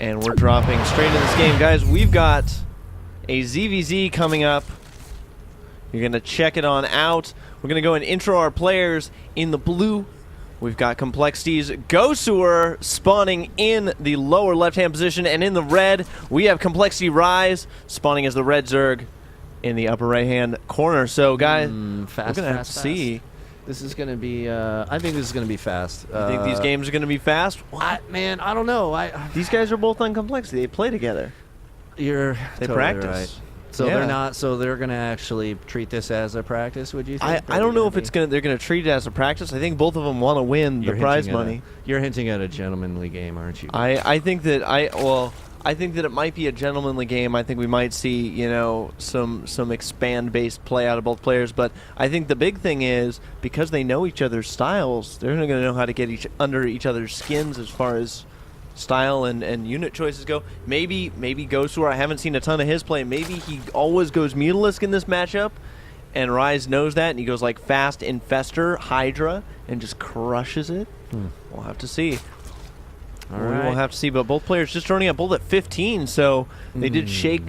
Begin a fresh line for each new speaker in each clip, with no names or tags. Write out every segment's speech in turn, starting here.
And we're dropping straight into this game. Guys, we've got a ZVZ coming up. You're going to check it on out. We're going to go and intro our players. In the blue, we've got Complexity's coLGoswser spawning in the lower left-hand position. And in the red, we have coLRyze spawning as the red Zerg in the upper right-hand corner. So, guys, we're going to have to see.
This is going to be, I think this is going to be fast.
You think these games are going to be fast?
Man, I don't know.
These guys are both on Complexity. They play together.
They
totally practice.
Right. So they're not. So they're going to actually treat this as a practice. Would you think?
I don't know if they're going to treat it as a practice. I think both of them want to win the prize money.
You're hinting at a gentlemanly game, aren't you?
I think that I think that it might be a gentlemanly game. I think we might see, you know, some expand-based play out of both players. But I think the big thing is, because they know each other's styles, they're going to know how to get under each other's skins as far as style and unit choices go. Maybe coLGoswser, I haven't seen a ton of his play. Maybe he always goes Mutalisk in this matchup, and Ryze knows that, and he goes like fast Infester, Hydra, and just crushes it. We'll have to see. We'll have to see, but both players just joining up, both at 15, so they did shake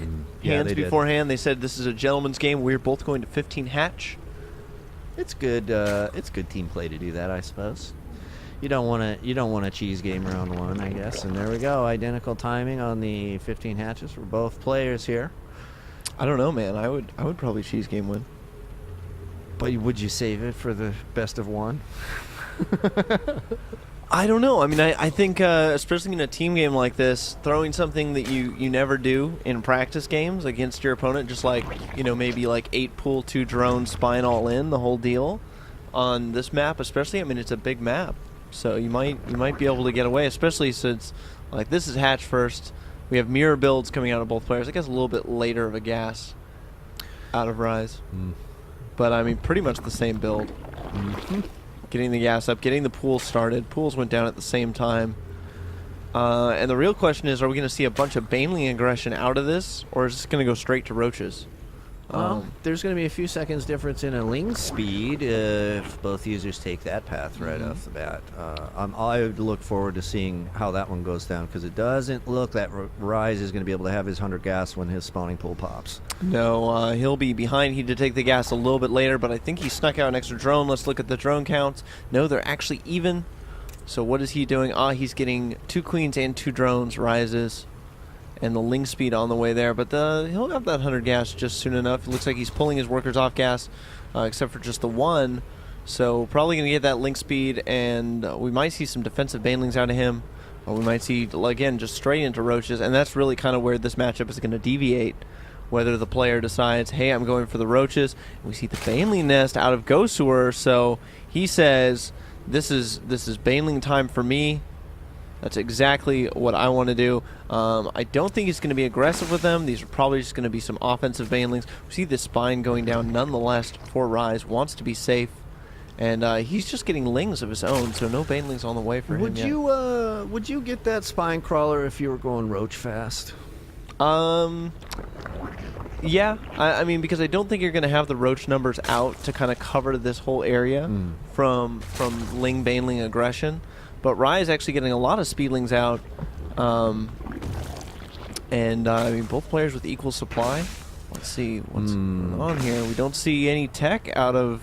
hands beforehand. They said this is a gentleman's game. We're both going to 15 hatch.
It's good. It's good team play to do that, I suppose. You don't want to cheese game round one, I guess. And there we go. Identical timing on the 15 hatches for both players here.
I don't know, man. I would probably cheese game win.
But would you save it for the best of one?
I don't know. I mean, I think, especially in a team game like this, throwing something that you never do in practice games against your opponent, just like, you know, maybe like 8 pool, 2 drones, spine all in, the whole deal, on this map especially. I mean, it's a big map, so you might be able to get away, especially since, like, this is hatch first. We have mirror builds coming out of both players. I guess a little bit later of a gas out of Ryze. But, I mean, pretty much the same build. Getting the gas up, getting the pool started. Pools went down at the same time. And the real question is, are we going to see a bunch of Baneling aggression out of this, or is this going to go straight to Roaches?
There's going to be a few seconds difference in a Ling speed if both users take that path right off the bat. I would look forward to seeing how that one goes down, because it doesn't look that Ryze is going to be able to have his 100 gas when his spawning pool pops. No, he'll be behind. He did take the gas a little bit later, but I think he snuck out an extra drone. Let's look at the drone counts. No, they're actually even. So what is he doing? He's getting 2 queens and 2 drones, Ryzes. And the Ling speed on the way there, but he'll have that 100 gas just soon enough. It looks like he's pulling his workers off gas, except for just the 1. So probably going to get that Ling speed, and we might see some defensive Banelings out of him. Or we might see, again, just straight into Roaches, and that's really kind of where this matchup is going to deviate. Whether the player decides, hey, I'm going for the Roaches. And we see the Baneling nest out of coLGoswser, so he says, this is Baneling time for me. That's exactly what I want to do. I don't think he's going to be aggressive with them. These are probably just going to be some offensive Banelings. We see the spine going down nonetheless for Ryze. Wants to be safe. And he's just getting Lings of his own, so no Banelings on the way for him yet. Would you get that spine crawler if you were going Roach fast?
Yeah. I mean, because I don't think you're going to have the Roach numbers out to kind of cover this whole area from Ling Baneling aggression. But Ryze actually getting a lot of speedlings out, and I mean, both players with equal supply. Let's see what's going on here. We don't see any tech out of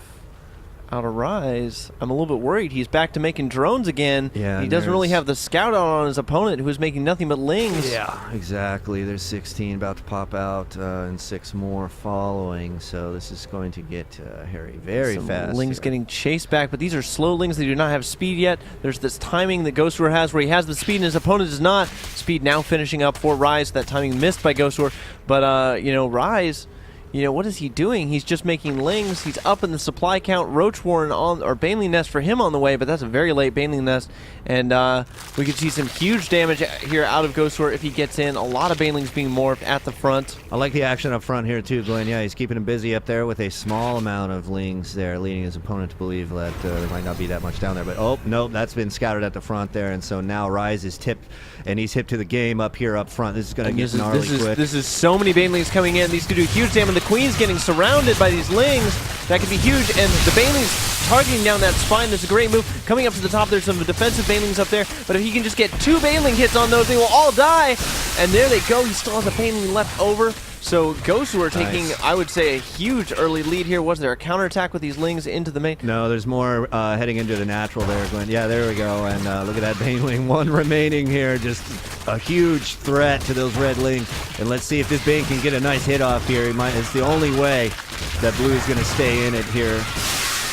Ryze. I'm a little bit worried. He's back to making drones again.
Yeah,
he doesn't really have the scout out on his opponent, who is making nothing but Lings.
Yeah, exactly. There's 16 about to pop out, and 6 more following. So this is going to get hairy very fast.
Lings getting chased back, but these are slow Lings. They do not have speed yet. There's this timing that coLGoswser has, where he has the speed and his opponent does not. Speed now finishing up for Ryze. That timing missed by coLGoswser, but you know, Ryze. You know, what is he doing? He's just making Lings. He's up in the supply count. Roach Warren or Baneling Nest for him on the way, but that's a very late Baneling Nest. And we could see some huge damage here out of coLGoswser if he gets in. A lot of Banelings being morphed at the front.
I like the action up front here too, Glenn. Yeah, he's keeping him busy up there with a small amount of Lings there, leading his opponent to believe that there might not be that much down there. But oh, no, that's been scouted at the front there. And so now Ryze is tipped, and he's hip to the game up here up front. This is going to get gnarly quick.
This is so many Banelings coming in. These could do huge damage. The Queen's getting surrounded by these Lings. That could be huge. And the Banelings targeting down that spine. That's a great move. Coming up to the top, there's some defensive banelings up there, but if he can just get 2 baneling hits on those, they will all die. And there they go. He still has a baneling left over. So coLgoswser taking, I would say, a huge early lead here. Was there a counterattack with these lings into the main?
No, there's more heading into the natural there, Gwin. Yeah, there we go. And look at that baneling. 1 remaining here. Just a huge threat to those red lings. And let's see if this Bane can get a nice hit off here. It's the only way that blue is going to stay in it here.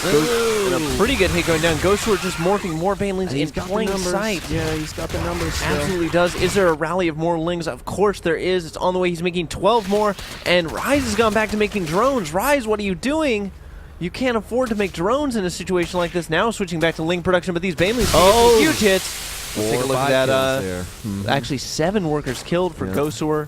And a pretty good hit going down. coLgoswser just morphing more banelings in plain sight.
Yeah, he's got the numbers still.
Absolutely does. Is there a rally of more lings? Of course there is. It's on the way. He's making 12 more. And Ryze has gone back to making drones. Ryze, what are you doing? You can't afford to make drones in a situation like this. Now switching back to ling production, but these banelings can get huge hits. Let's take a look at that. Actually, 7 workers killed for coLgoswser.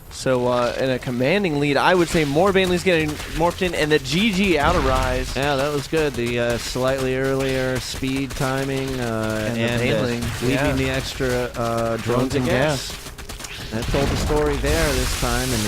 So in a commanding lead, I would say more banelings getting morphed in, and the GG out of Ryze.
Yeah, that was good. The slightly earlier speed timing and leaving the extra drones and gas. That told the story there this time. And